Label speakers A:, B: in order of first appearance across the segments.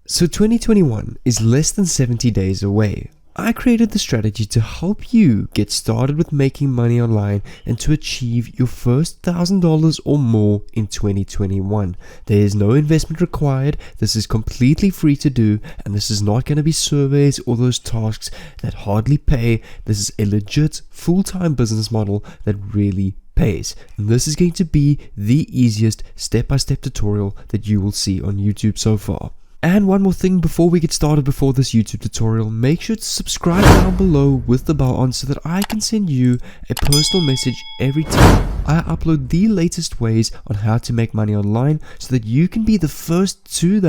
A: So 2021 is less than 70 days away. I created the strategy to help you get started with making money online and to achieve your first $1,000 or more in 2021. There is no investment required. This is completely free to do, and this is not going to be surveys or those tasks that hardly pay. This is a legit full-time business model that really pays. And this is going to be the easiest step-by-step tutorial that you will see on YouTube so far. And one more thing before we get started before this YouTube tutorial, make sure to subscribe down below with the bell on so that I can send you a personal message every time I upload the latest ways on how to make money online so that you can be the first to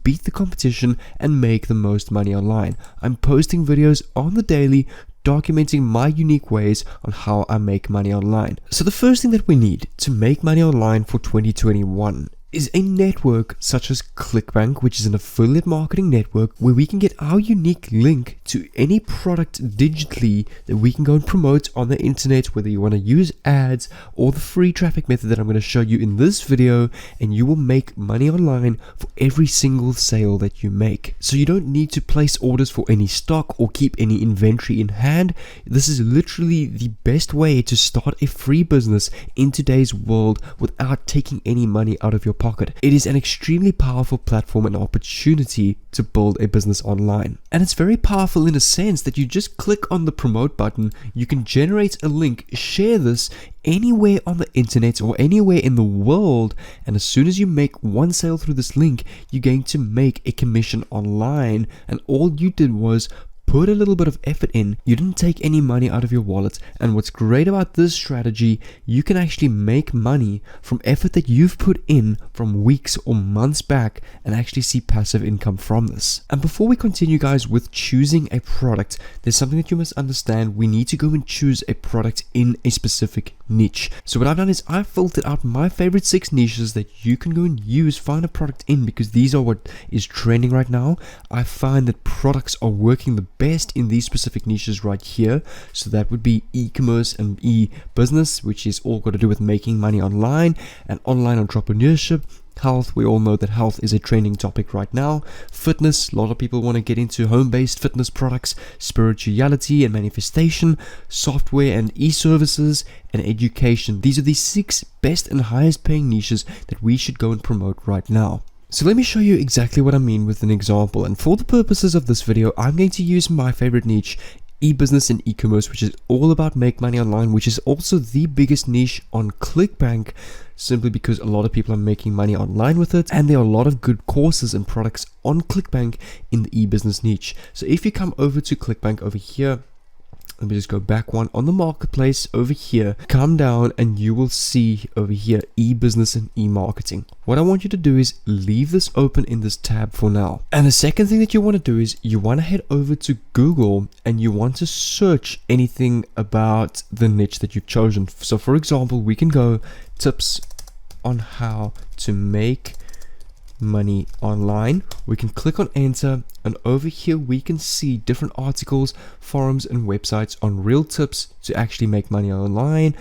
A: beat the competition and make the most money online. I'm posting videos on the daily documenting my unique ways on how I make money online. So the first thing that we need to make money online for 2021 is a network such as ClickBank, which is an affiliate marketing network where we can get our unique link to any product digitally that we can go and promote on the internet, whether you want to use ads or the free traffic method that I'm going to show you in this video, and you will make money online for every single sale that you make. So you don't need to place orders for any stock or keep any inventory in hand. This is literally the best way to start a free business in today's world without taking any money out of your pocket. It is an extremely powerful platform and opportunity to build a business online. And it's very powerful in a sense that you just click on the promote button, you can generate a link, share this anywhere on the internet or anywhere in the world, and as soon as you make one sale through this link, you're going to make a commission online, and all you did was put a little bit of effort in. You didn't take any money out of your wallet. And what's great about this strategy, you can actually make money from effort that you've put in from weeks or months back and actually see passive income from this. And before we continue, guys, with choosing a product, there's something that you must understand. We need to go and choose a product in a specific niche. So what I've done is I've filtered out my favorite 6 niches that you can go and find a product in, because these are what is trending right now. I find that products are working the best in these specific niches right here. So that would be e-commerce and e-business, which is all got to do with making money online, and online entrepreneurship. Health, we all know that health is a trending topic right now. Fitness, a lot of people want to get into home-based fitness products. Spirituality and manifestation, software and e-services, and education. These are the 6 best and highest paying niches that we should go and promote right now. So let me show you exactly what I mean with an example, and for the purposes of this video, I'm going to use my favorite niche, e-business and e-commerce, which is all about make money online, which is also the biggest niche on ClickBank, simply because a lot of people are making money online with it, and there are a lot of good courses and products on ClickBank in the e-business niche. So if you come over to ClickBank over here, let me just go back one on the marketplace over here, come down and you will see over here e-business and e-marketing. What I want you to do is leave this open in this tab for now. And the second thing that you want to do is you want to head over to Google and you want to search anything about the niche that you've chosen. So for example, we can go tips on how to make money online. We can click on enter, and over here we can see different articles, forums and websites on real tips to actually make money online,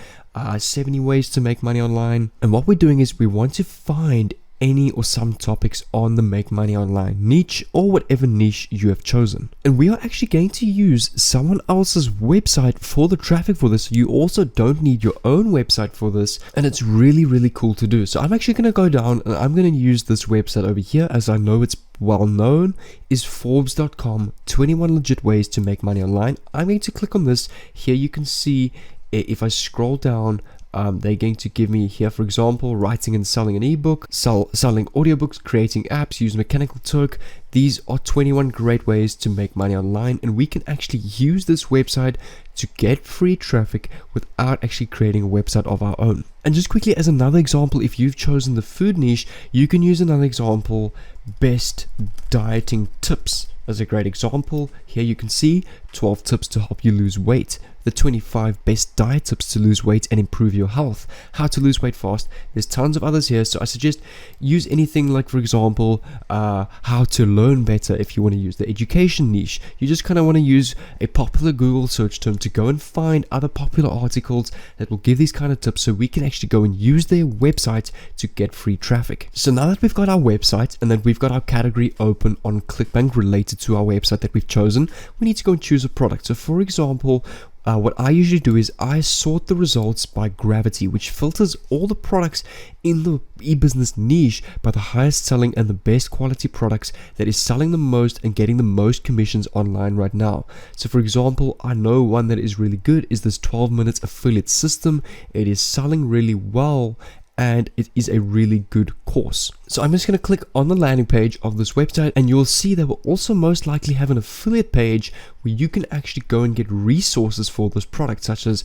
A: 70 ways to make money online. And what we're doing is we want to find any or some topics on the make money online niche or whatever niche you have chosen, and we are actually going to use someone else's website for the traffic for this. You also don't need your own website for this, and it's really cool to do. So I'm actually going to go down and I'm going to use this website over here, as I know it's well known, is Forbes.com, 21 legit ways to make money online. I'm going to click on this. Here you can see, if I scroll down, they're going to give me here, for example, writing and selling an ebook, selling audiobooks, creating apps, use Mechanical Turk. These are 21 great ways to make money online, and we can actually use this website to get free traffic without actually creating a website of our own. And just quickly as another example, if you've chosen the food niche, you can use another example, best dieting tips as a great example. Here you can see 12 tips to help you lose weight, the 25 best diet tips to lose weight and improve your health, how to lose weight fast. There's tons of others here, so I suggest use anything like, for example, how to learn better. If you want to use the education niche, you just kind of want to use a popular Google search term to go and find other popular articles that will give these kind of tips, so we can actually go and use their website to get free traffic. So now that we've got our website and that we've got our category open on ClickBank related to our website that we've chosen, we need to go and choose a product. So for example, what I usually do is I sort the results by gravity, which filters all the products in the e-business niche by the highest selling and the best quality products that is selling the most and getting the most commissions online right now. So for example, I know one that is really good is this 12 minutes affiliate system. It is selling really well, and it is a really good course. So I'm just going to click on the landing page of this website, and you'll see that we'll also most likely have an affiliate page where you can actually go and get resources for this product, such as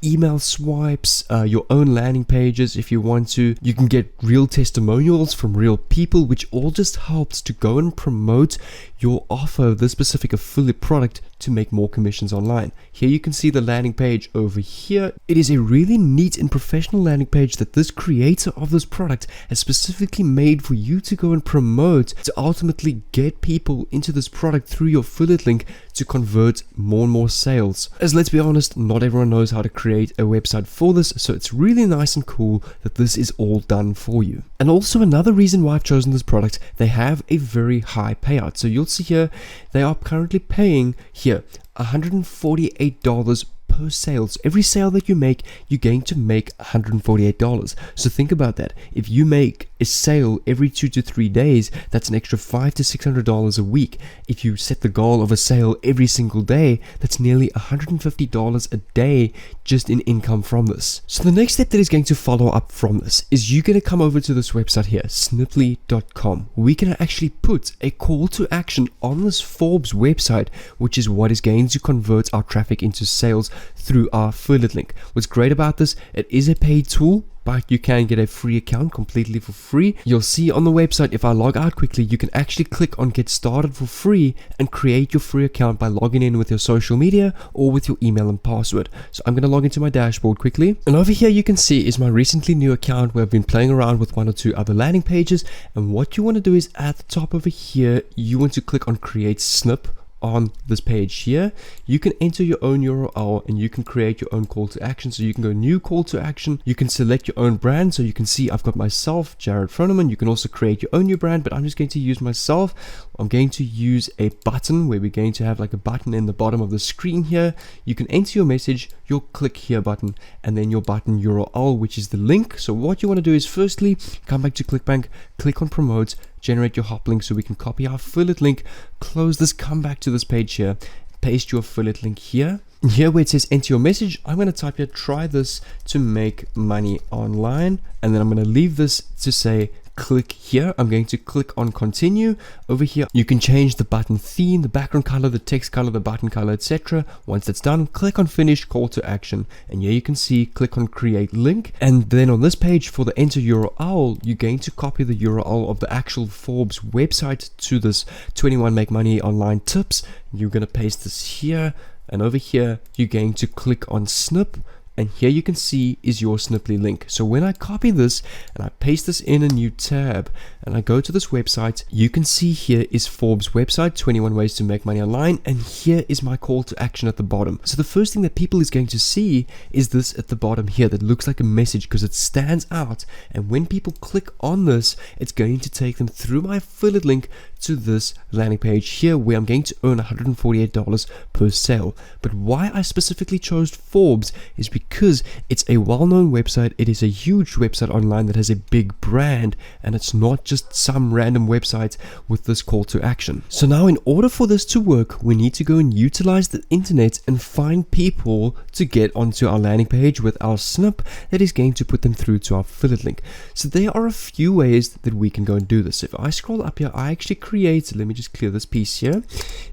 A: email swipes, your own landing pages if you want to. You can get real testimonials from real people, which all just helps to go and promote your offer of this specific affiliate product to make more commissions online. Here you can see the landing page over here. It is a really neat and professional landing page that this creator of this product has specifically made for you to go and promote, to ultimately get people into this product through your affiliate link to convert more and more sales. As let's be honest, not everyone knows how to create a website for this, so it's really nice and cool that this is all done for you. And also another reason why I've chosen this product, they have a very high payout. So you'll see here, they are currently paying here $148 per sale. So every sale that you make, you're going to make $148. So think about that. If you make a sale every 2 to 3 days, that's an extra $500 to $600 a week. If you set the goal of a sale every single day, that's nearly $150 a day just in income from this. So the next step that is going to follow up from this is you're going to come over to this website here, sniply.com. We can actually put a call to action on this Forbes website, which is what is going to convert our traffic into sales through our affiliate link. What's great about this, it is a paid tool, but you can get a free account completely for free. You'll see on the website, if I log out quickly, you can actually click on get started for free and create your free account by logging in with your social media or with your email and password. So I'm going to log into my dashboard quickly. And over here you can see is my recently new account where I've been playing around with 1 or 2 other landing pages. And what you want to do is at the top over here, you want to click on create snip. On this page here, you can enter your own URL and you can create your own call to action. So you can go new call to action, you can select your own brand. So you can see I've got myself, Jared Froneman. You can also create your own new brand, but I'm just going to use myself. I'm going to use a button where we're going to have like a button in the bottom of the screen here. You can enter your message, your click here button, and then your button URL, which is the link. So what you want to do is firstly come back to ClickBank, click on promote, generate your hop link so we can copy our affiliate link, close this, come back to this page here, paste your affiliate link here. Here where it says enter your message, I'm going to type here, try this to make money online, and then I'm going to leave this to say click here. I'm going to click on continue. Over here you can change the button theme, the background color, the text color, the button color, etc. Once that's done, click on finish call to action, and here you can see click on create link. And then on this page for the enter URL, you're going to copy the URL of the actual Forbes website to this 21 make money online tips. You're going to paste this here, and over here you're going to click on snip. And here you can see is your Sniply link. So when I copy this and I paste this in a new tab and I go to this website, you can see here is Forbes website, 21 ways to make money online. And here is my call to action at the bottom. So the first thing that people is going to see is this at the bottom here that looks like a message because it stands out. And when people click on this, it's going to take them through my affiliate link to this landing page here where I'm going to earn $148 per sale. But why I specifically chose Forbes is because it's a well-known website. It is a huge website online that has a big brand, and it's not just some random website with this call to action. So now in order for this to work, we need to go and utilize the internet and find people to get onto our landing page with our snip that is going to put them through to our affiliate link. So there are a few ways that we can go and do this. If I scroll up here, I actually create, let me just clear this piece here,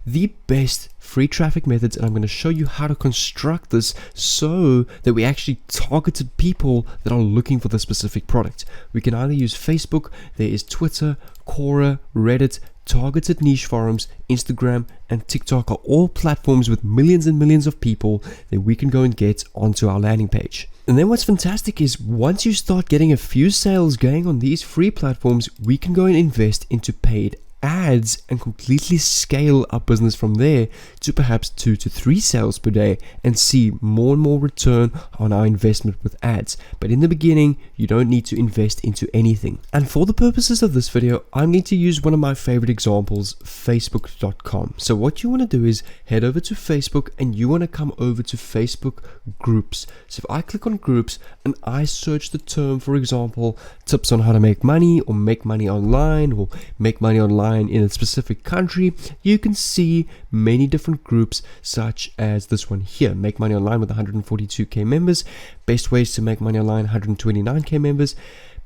A: the best free traffic methods, and I'm going to show you how to construct this so that we actually targeted people that are looking for the specific product. We can either use Facebook, there is Twitter, Quora, Reddit, targeted niche forums, Instagram and TikTok are all platforms with millions and millions of people that we can go and get onto our landing page. And then what's fantastic is once you start getting a few sales going on these free platforms, we can go and invest into paid ads and completely scale our business from there to perhaps 2 to 3 sales per day and see more and more return on our investment with ads. But in the beginning, you don't need to invest into anything. And for the purposes of this video, I'm going to use one of my favorite examples, Facebook.com. So what you want to do is head over to Facebook and you want to come over to Facebook groups. So if I click on groups and I search the term, for example, tips on how to make money or make money online or make money online in a specific country, you can see many different groups such as this one here, Make Money Online with 142k members, Best Ways to Make Money Online, 129k members,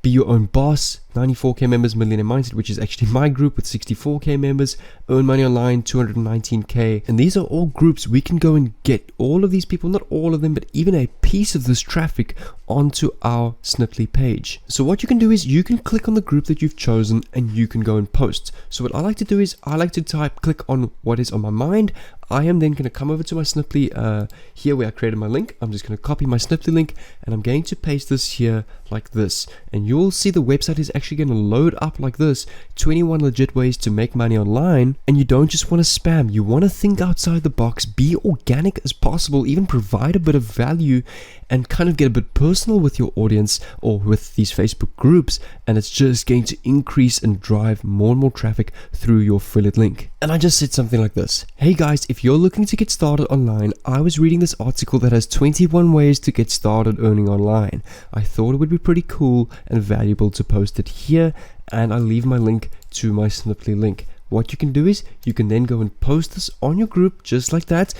A: Be Your Own Boss, 94k members, Millionaire Mindset, which is actually my group with 64k members, Earn Money Online, 219k. And these are all groups we can go and get all of these people, not all of them, but even a piece of this traffic onto our Sniply page. So what you can do is you can click on the group that you've chosen and you can go and post. So what I like to do is I like to click on what is on my mind. I am then going to come over to my Sniply here where I created my link. I'm just going to copy my Sniply link and I'm going to paste this here like this. And you'll see the website is actually going to load up like this. 21 legit ways to make money online. And you don't just want to spam. You want to think outside the box, be organic as possible, even provide a bit of value and kind of get a bit personal with your audience or with these Facebook groups. And it's just going to increase and drive more and more traffic through your affiliate link. And I just said something like this. Hey guys, if you're looking to get started online, I was reading this article that has 21 ways to get started earning online. I thought it would be pretty cool and valuable to post it here, and I'll leave my link to my Sniply link. What you can do is you can then go and post this on your group just like that.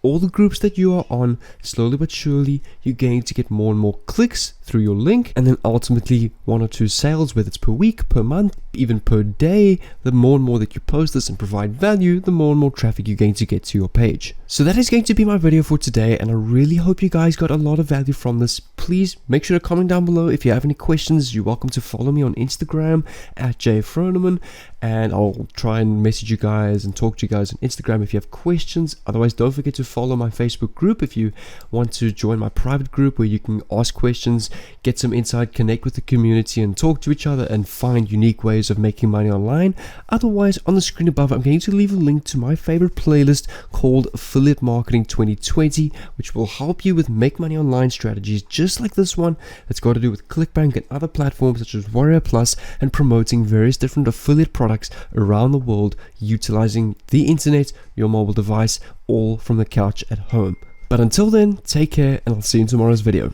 A: All the groups that you are on, slowly but surely, you're going to get more and more clicks through your link, and then ultimately 1 or 2 sales, whether it's per week, per month, even per day. The more and more that you post this and provide value, the more and more traffic you're going to get to your page. So that is going to be my video for today, and I really hope you guys got a lot of value from this. Please make sure to comment down below if you have any questions. You're welcome to follow me on Instagram at jfroneman, and I'll try and message you guys and talk to you guys on Instagram if you have questions. Otherwise, don't forget to follow my Facebook group if you want to join my private group where you can ask questions, get some insight, connect with the community and talk to each other and find unique ways of making money online. Otherwise, on the screen above, I'm going to leave a link to my favorite playlist called Affiliate Marketing 2020, which will help you with make money online strategies just like this one that's got to do with ClickBank and other platforms such as Warrior Plus and promoting various different affiliate products around the world utilizing the internet, your mobile device, all from the couch at home. But until then, take care and I'll see you in tomorrow's video.